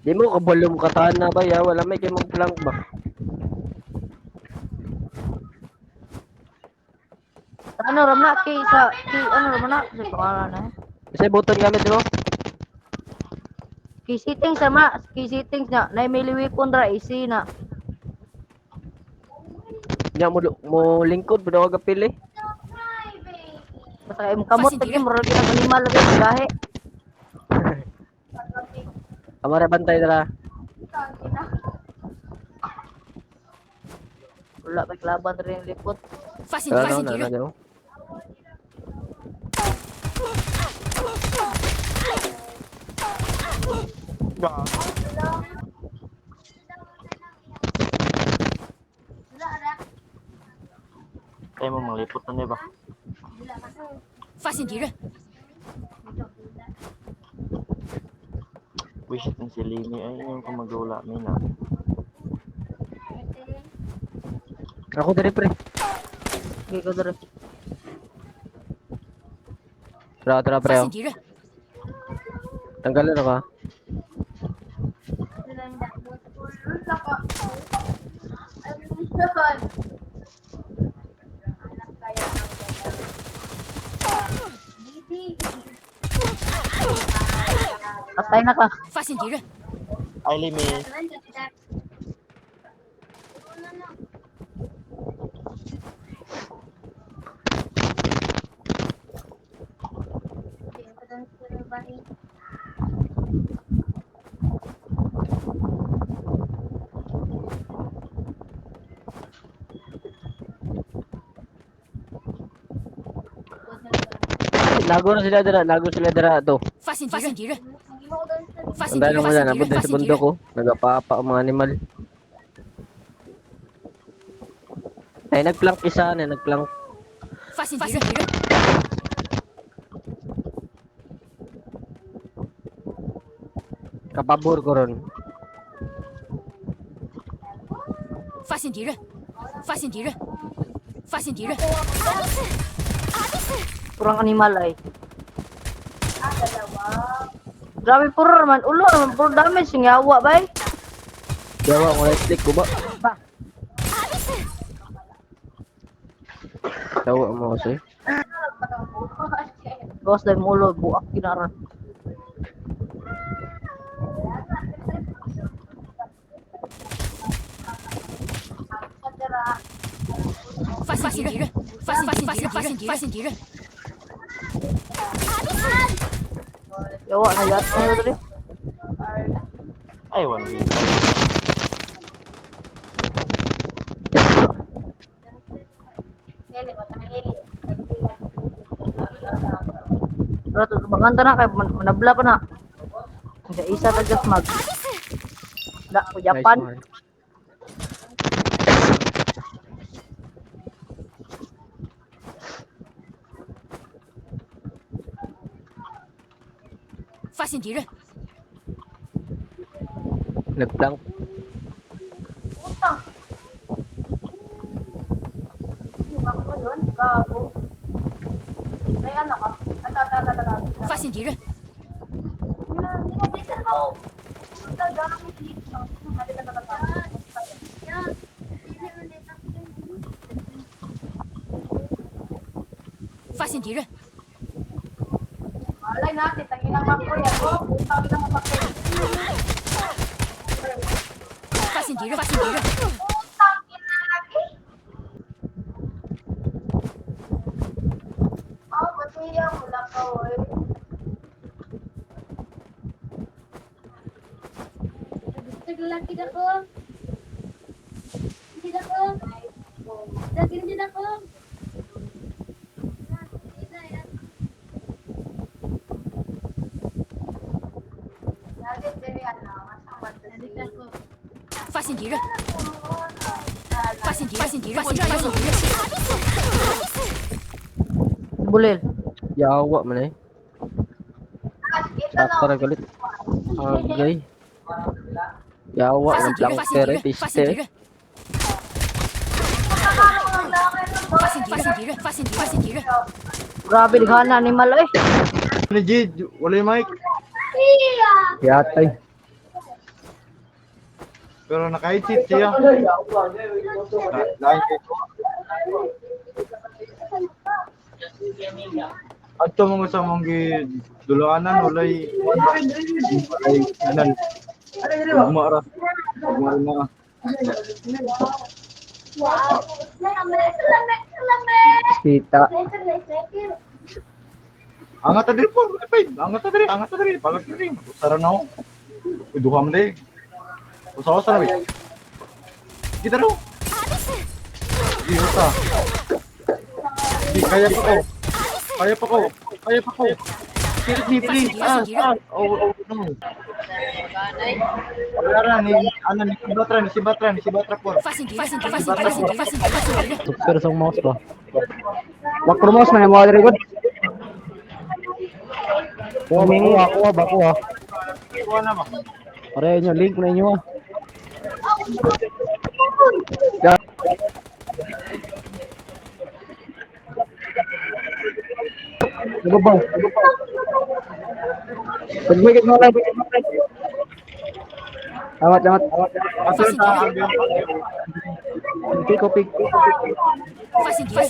Di mo kabalong katahan na ba ya? Wala may kayo mag-flank ba? Ano ram na kay sa ano ram na sa pangalan na. Kasi button gamit mo. Key settings sama, key settings na naimili weapon ra easy na. Nya mo lingkod pud ako gapili. Basta kay kamot lagi murag ginag animal lagi gahe. Amara bantay dala. Wala pa laban rin lipot. Ano na daw. Tayo mo malipot na ba? 发现敌人， Wish it si Lini ay yung kumagula may na. Ako diri pre. Gi ko dere. Tara 发 pre. 现敌人， Tanggalan na ka. Patay na ka. 发现敌人， Ay Limi, Lago na sila dira, lago sila dira to. 发现敌人，发现敌 Anday 人， mo 发 yan, 现敌 abot 人， na 发 sa 现敌 bundok 人， ko. Nagapapa ang mga animal. Ay, nagplank isa na, nagplank. 发现敌人， Kapabor ko ron. 发现敌人，发现敌人，发现敌人， Kurang animal ay. Grabe puro man ulo naman puro damage yung yawa bay. Jawa ko right click ko ba? Ba. Jawa mo kasi. Gawas dahil mulo buak kinaran. Fast 发现敌人，发现敌人，发现敌人， Yawa na yat na dere. ay one week. Pero to banganta na kay manabla pa na. Sa isa ta just mag. Da ko Japan. Nice one. 发现敌人， Nagplank. May ano ka? 发现敌人， 发现敌人， Alay natin, tangin ang bangko yan. Putang ina mo sakit. 发现敌人，发现敌人， Putang ina lagi. Ba't niya wala ka, oy? Lagi ako. Hindi ako. Lagi din ako. Lagi ako. 发现敌人，发现敌人，发现敌人，发现敌人， Bulil. Yawa man eh. Sakto na galit. Agay. Yawa 发 ng 现敌人， plank 发现敌 tere, 人，发现敌 tiste. 人，发现敌人，发现敌人，发现敌人，发现敌人， Grabe gana animal eh. Ni Jid, wala yung mic. Yatay. Pero naka-exit siya. Lain kayo. At ito mga sa mong dulanan, walay anan. Gumara. Gumara na. Wow. Salamat. Kita. Angat na diri po. Angat na diri. Palag na diri. Usara na ako. Duha man diri. Usa-usa na ba? Kita ro. Di usa. Di kaya pa ko. Please. Oh no. Wala ni ano ni si Batra po. 发现敌人，发现敌人， Super sa mouse ba? Wag pro mouse man mo diri gud. Kuha ba? Kuha na ba? Pare nyo link na inyo ah. Nababaw. Pagmigit mo lang. Awat. Ato sa ambiyon. Pick up. 发现敌人，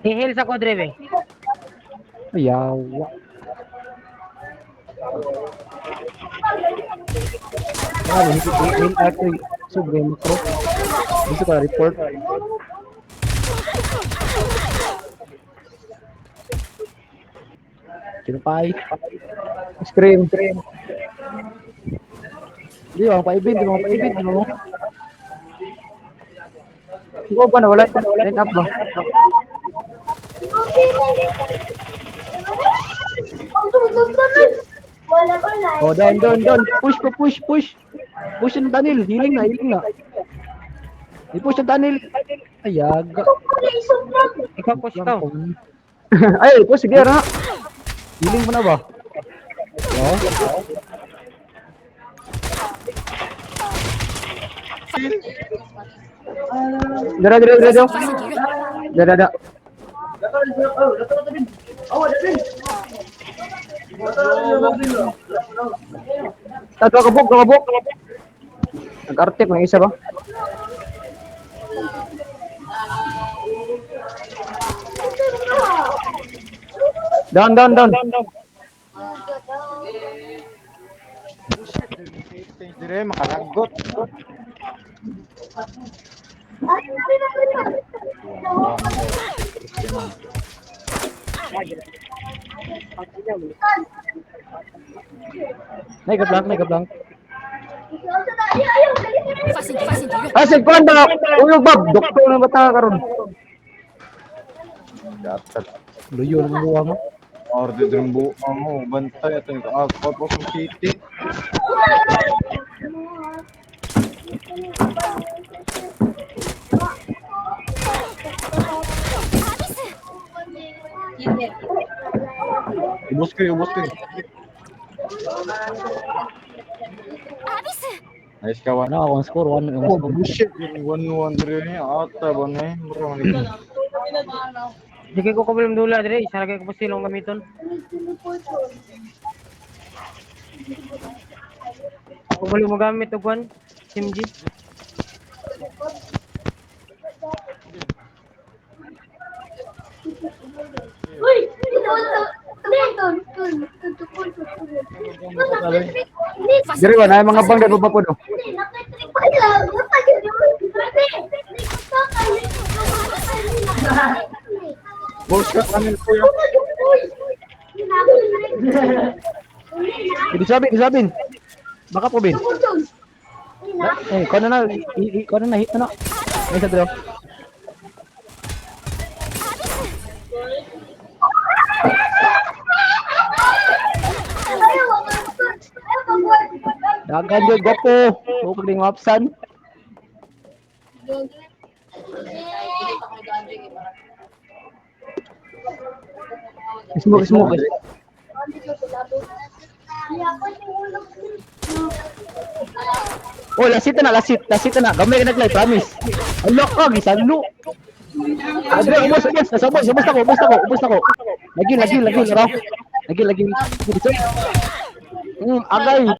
Hihil sa kodre, be. Ayawa. Hil ako sobre makro. Gusto ka report. Kinapay. Scream. Di mo paibig, ano? Ikaw ba na wala? Line up ba? Oh, down. Push. Push yung Daniel. Healing na. I-push yung Daniel. Ayaga. Ikaw push ka. Ay, push. Sige, na. Healing mo na ba? Oh. Dara. 发现敌人， Dara. Kabuk. Nag-artik ng isa ba? Down. Dire makalagot. May kablang. 发现敌人， Asig ko ba? Uyog ba? Doktor na bata karon. Dapat Luyo ng buwa mo. order din buo mo bantay ato nito. Tapos ang city. Ubos kayo. Ayos kawan. Ano akong score? 1 yung Oh, score. bullshit. 1-1 rin niya. Ata ba na eh? Bro, Sige ko kabulong dula, dire. Isa lagay ko pa silong gamiton. Kung wala mo gamit o kwan, SMG. Dire ba na mga bang dapat po do. boss ka kanil ko yun. Disabin. Baka po bin. Eh, kono na hit na. Ay sa draw. Dagan jud gopo. O pag ding mapsan. Smoke. Oh, lasit na. Gamay ka naglay, promise. Alok ka, gisalo. Adre, ubos. Nasabot, ubos na ko. Lagi, raw. Lagi. Agay.